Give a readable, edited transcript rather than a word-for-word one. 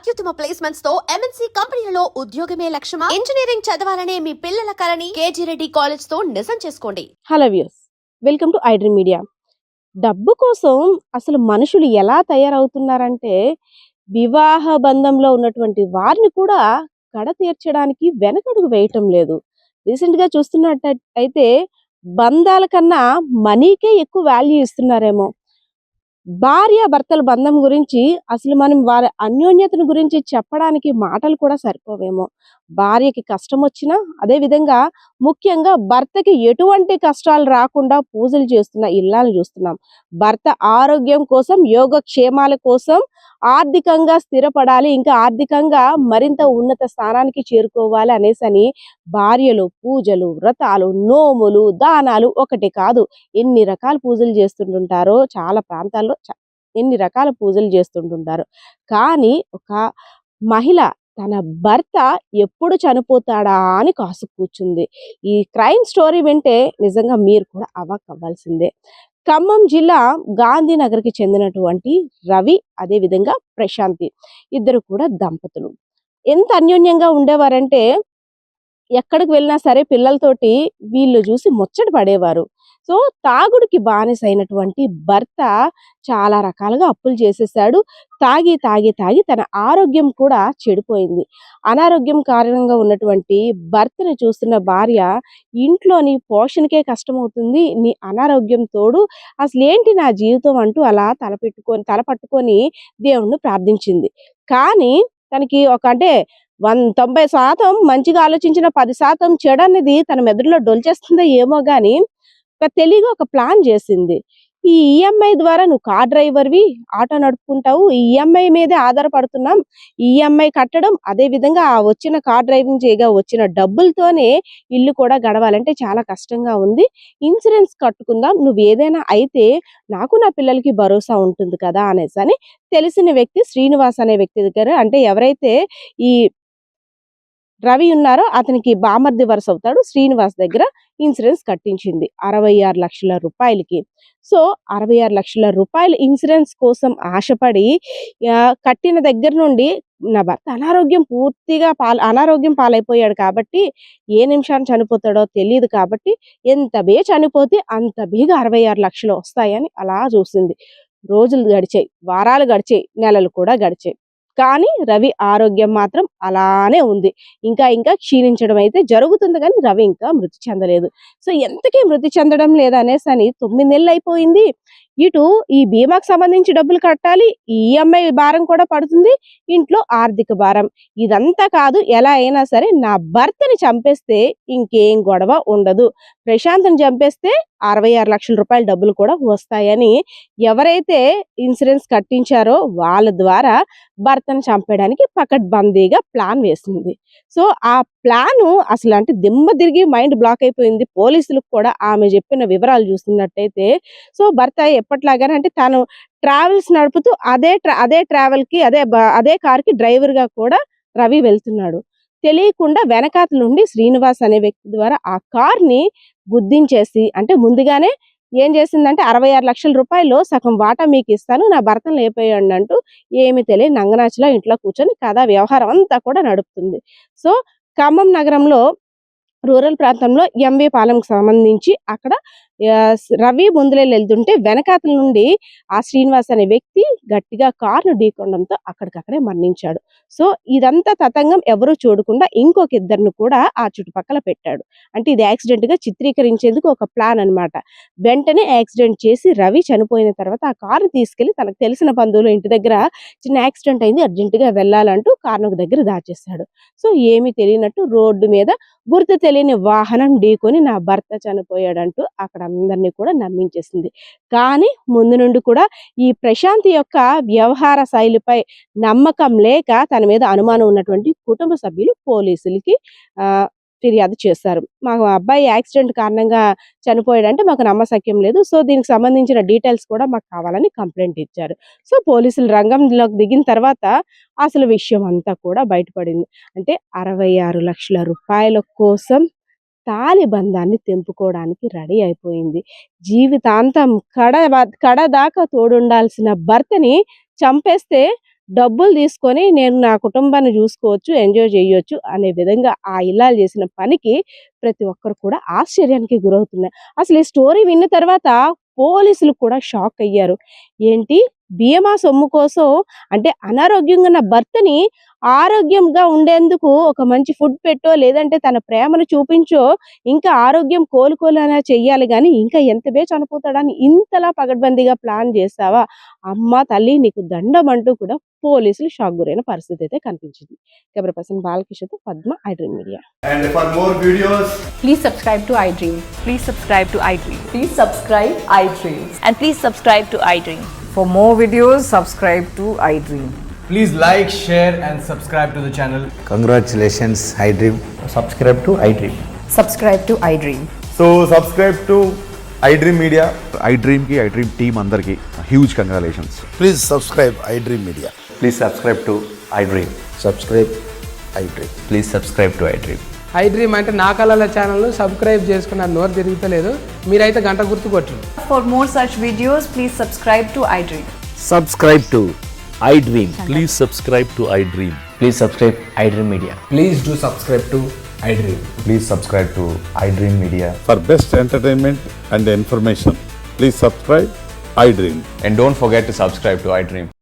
అత్యుత్తమ ప్లేస్మెంట్స్ తో ఎంఎన్సీ కంపెనీలలో ఉద్యోగమే లక్ష్యమా? ఇంజనీరింగ్ చదవాలనే మీ పిల్లల కలని కేజీ రెడ్డి కాలేజ్ తో నిజం చేసుకోండి. Hello views, welcome to iDream media. డబ్బు కోసం అసలు మనుషులు ఎలా తయారవుతున్నారంటే వివాహ బంధంలో ఉన్నటువంటి వారిని కూడా కడ తీర్చడానికి వెనకడుగు వేయటం లేదు. రీసెంట్గా చూస్తున్నట్టయితే బంధాల కన్నా మనీకే ఎక్కువ వాల్యూ ఇస్తున్నారేమో. భార్య భర్తల బంధం గురించి అసలు మనం వారి అన్యోన్యతను గురించి చెప్పడానికి మాటలు కూడా సరిపోవేమో. భార్యకి కష్టం వచ్చినా, అదే విధంగా ముఖ్యంగా భర్తకి ఎటువంటి కష్టాలు రాకుండా పూజలు చేస్తున్న ఇల్లాలను చూస్తున్నాం. భర్త ఆరోగ్యం కోసం, యోగక్షేమాల కోసం, ఆర్థికంగా స్థిరపడాలి, ఇంకా ఆర్థికంగా మరింత ఉన్నత స్థానానికి చేరుకోవాలి అనేసని భార్యలు పూజలు, వ్రతాలు, నోములు, దానాలు ఒకటి కాదు ఎన్ని రకాల పూజలు చేస్తుంటుంటారో, చాలా ప్రాంతాల్లో ఎన్ని రకాల పూజలు చేస్తుంటుంటారు. కానీ ఒక మహిళ తన భర్త ఎప్పుడు చనిపోతాడా అని కాసు కూర్చుంది. ఈ క్రైమ్ స్టోరీ వింటే నిజంగా మీరు కూడా అవాక్ అవ్వాల్సిందే. ఖమ్మం జిల్లా గాంధీనగర్కి చెందినటువంటి రవి, అదే విధంగా ప్రశాంతి, ఇద్దరు కూడా దంపతులు. ఎంత అన్యోన్యంగా ఉండేవారంటే ఎక్కడికి వెళ్ళినా సరే పిల్లలతోటి వీళ్ళు చూసి ముచ్చట పడేవారు. సో తాగుడికి బానిసైనటువంటి భర్త చాలా రకాలుగా అప్పులు చేసేసాడు. తాగి తాగి తాగి తన ఆరోగ్యం కూడా చెడిపోయింది. అనారోగ్యం కారణంగా ఉన్నటువంటి భర్తను చూస్తున్న భార్య, ఇంట్లోని పోషణకే కష్టమవుతుంది, నీ అనారోగ్యం తోడు అసలు ఏంటి నా జీవితం అంటూ అలా తలపట్టుకొని దేవుణ్ణి ప్రార్థించింది. కానీ తనకి అంటే 90% మంచిగా ఆలోచించిన 10% చెడు అనేది తన మెదడులో డొల్చేస్తుందో ఏమో గాని తెలివిగా ఒక ప్లాన్ చేసింది. ఈ ఈఎంఐ ద్వారా నువ్వు కార్ డ్రైవర్వి, ఆటో నడుపుకుంటావు, ఈ ఈఎంఐ మీదే ఆధారపడుతున్నాం, ఈఎంఐ కట్టడం, అదే విధంగా వచ్చిన కార్ డ్రైవింగ్ చేయగా వచ్చిన డబ్బులతోనే ఇల్లు కూడా గడవాలంటే చాలా కష్టంగా ఉంది, ఇన్సూరెన్స్ కట్టుకుందాం, నువ్వు ఏదైనా అయితే నాకు నా పిల్లలకి భరోసా ఉంటుంది కదా అనేసి అని తెలిసిన వ్యక్తి శ్రీనివాస్ అనే వ్యక్తి దగ్గర, అంటే ఎవరైతే ఈ రవి ఉన్నారో అతనికి బామర్ది వరుస అవుతాడు, శ్రీనివాస్ దగ్గర ఇన్సూరెన్స్ కట్టించింది 66 లక్షల రూపాయలకి. సో 66 లక్షల రూపాయలు ఇన్సూరెన్స్ కోసం ఆశపడి కట్టిన దగ్గర నుండి నా భర్త అనారోగ్యం పాలైపోయాడు కాబట్టి ఏ నిమిషాన్ని చనిపోతాడో తెలియదు కాబట్టి ఎంత చనిపోతే అంత బేగా 66 లక్షలు వస్తాయని అలా చూసింది. రోజులు గడిచాయి, వారాలు గడిచాయి, నెలలు కూడా గడిచాయి. కానీ రవి ఆరోగ్యం మాత్రం అలానే ఉంది. ఇంకా క్షీణించడం అయితే జరుగుతుంది, కానీ రవి ఇంకా మృతి చెందలేదు. సో ఎంతకీ మృతి చెందడం లేదనేసి అని 9 నెలలు అయిపోయింది. ఇటు ఈ బీమాకు సంబంధించి డబ్బులు కట్టాలి, ఈఎంఐ భారం కూడా పడుతుంది, ఇంట్లో ఆర్థిక భారం. ఇదంతా కాదు, ఎలా అయినా సరే నా భర్తని చంపేస్తే ఇంకేం గొడవ ఉండదు, ప్రశాంత్ని చంపేస్తే 66 లక్షల రూపాయల డబ్బులు కూడా వస్తాయని ఎవరైతే ఇన్సూరెన్స్ కట్టించారో వాళ్ళ ద్వారా భర్తను చంపేయడానికి పకడ్బందీగా ప్లాన్ వేసింది. సో ఆ ప్లాను అసలు అంటే దిమ్మ తిరిగి మైండ్ బ్లాక్ అయిపోయింది పోలీసులకు కూడా. ఆమె చెప్పిన వివరాలు చూస్తున్నట్టయితే, సో భర్త ఎప్పట్లాగానే అంటే తాను ట్రావెల్స్ నడుపుతూ అదే ట్రావెల్ కి అదే కార్ కి డ్రైవర్ గా కూడా రవి వెళ్తున్నాడు. తెలియకుండా వెనకాతల నుండి శ్రీనివాస్ అనే వ్యక్తి ద్వారా ఆ కార్ ని గుద్దించేసి, అంటే ముందుగానే ఏం చేసిందంటే 66 లక్షల రూపాయలు సగం వాటా మీకు ఇస్తాను, నా భర్తను లేపేయండి అంటూ ఏమి తెలియని నంగనాచిలా ఇంట్లో కూర్చొని వ్యవహారం అంతా కూడా నడుపుతుంది. సో ఖమ్మం నగరంలో రూరల్ ప్రాంతంలో ఎంవి పాలెంకి సంబంధించి అక్కడ రవి ముందులే వెళ్తుంటే వెనకాతల నుండి ఆ శ్రీనివాస్ అనే వ్యక్తి గట్టిగా కారును ఢీకొనడంతో అక్కడికక్కడే మరణించాడు. సో ఇదంతా తతంగం ఎవరు చూడకుండా ఇంకొక ఇద్దరిని కూడా ఆ చుట్టుపక్కల పెట్టాడు. అంటే ఇది యాక్సిడెంట్ గా చిత్రీకరించేందుకు ఒక ప్లాన్ అన్నమాట. వెంటనే యాక్సిడెంట్ చేసి రవి చనిపోయిన తర్వాత ఆ కారు తీసుకెళ్లి తనకు తెలిసిన బంధువుల ఇంటి దగ్గర చిన్న యాక్సిడెంట్ అయింది, అర్జెంట్ గా వెళ్ళాలంటూ కారును ఒక దగ్గర దాచేశాడు. సో ఏమీ తెలియనట్టు రోడ్డు మీద గుర్తు తెలియని వాహనం ఢీకొని నా భర్త చనిపోయాడంటూ అక్కడ అందరినీ కూడా నమ్మించేసింది. కానీ ముందు నుండి కూడా ఈ ప్రశాంతి యొక్క వ్యవహార శైలిపై నమ్మకం లేక తన మీద అనుమానం ఉన్నటువంటి కుటుంబ సభ్యులు పోలీసులకి ఫిర్యాదు చేశారు. మా అబ్బాయి యాక్సిడెంట్ కారణంగా చనిపోయాడంటే మాకు నమ్మశక్యం లేదు, సో దీనికి సంబంధించిన డీటెయిల్స్ కూడా మాకు కావాలని కంప్లైంట్ ఇచ్చారు. సో పోలీసులు రంగంలోకి దిగిన తర్వాత అసలు విషయం అంతా కూడా బయటపడింది. అంటే 66 లక్షల రూపాయల కోసం తాలి బంధాన్ని తెంపుకోవడానికి రెడీ అయిపోయింది. జీవితాంతం కడ దాకా తోడుండాల్సిన భర్తని చంపేస్తే డబ్బులు తీసుకొని నేను నా కుటుంబాన్ని చూసుకోవచ్చు, ఎంజాయ్ చేయొచ్చు అనే విధంగా ఆ ఇల్లాలు చేసిన పనికి ప్రతి ఒక్కరు కూడా ఆశ్చర్యానికి గురవుతున్నారు. అసలు ఈ స్టోరీ విన్న తర్వాత పోలీసులు కూడా షాక్ అయ్యారు. ఏంటి, బీమా సొమ్ము కోసం అంటే అనారోగ్యంగా ఉన్న భర్తని ఆరోగ్యంగా ఉండేందుకు ఒక మంచి ఫుడ్ పెట్టో లేదంటే తన ప్రేమను చూపించో ఇంకా ఆరోగ్యం కోలుకోలేనా చెయ్యాలి కానీ ఇంకా ఎంత బే చనిపోతాడని ఇంతలా పగడ్బందీగా ప్లాన్ చేస్తావా అమ్మ తల్లి నీకు దండం అంటూ కూడా పోలీసులు షాక్ గురైన పరిస్థితి అయితే కనిపించింది. కెమెరా పర్సన్ బాలకృష్ణతో Padma, I dream media. And for more videos, Please subscribe to iDream. Please subscribe to iDream. Please subscribe iDream. And please subscribe to iDream. For more videos, subscribe to iDream. please like, share, and subscribe to the channel. Congratulations, iDream. Subscribe to iDream. Subscribe to iDream. So subscribe to iDream Media. iDream की iDream team अंदर की huge congratulations. Please subscribe iDream Media. Please subscribe to iDream. Subscribe iDream. Please subscribe to iDream. I dream అంటే నా కళల ఛానల్ను subscribe చేసుకున్న నోరు తిరుగుతలేదు, మీరైతే గంట గుర్తు కొట్టండి. For more such videos, please subscribe to iDream. Subscribe to iDream. Please subscribe to iDream. Please subscribe iDream Media. Please do subscribe to iDream. Please subscribe to iDream Media. For best entertainment and information, please subscribe iDream. And don't forget to subscribe to iDream.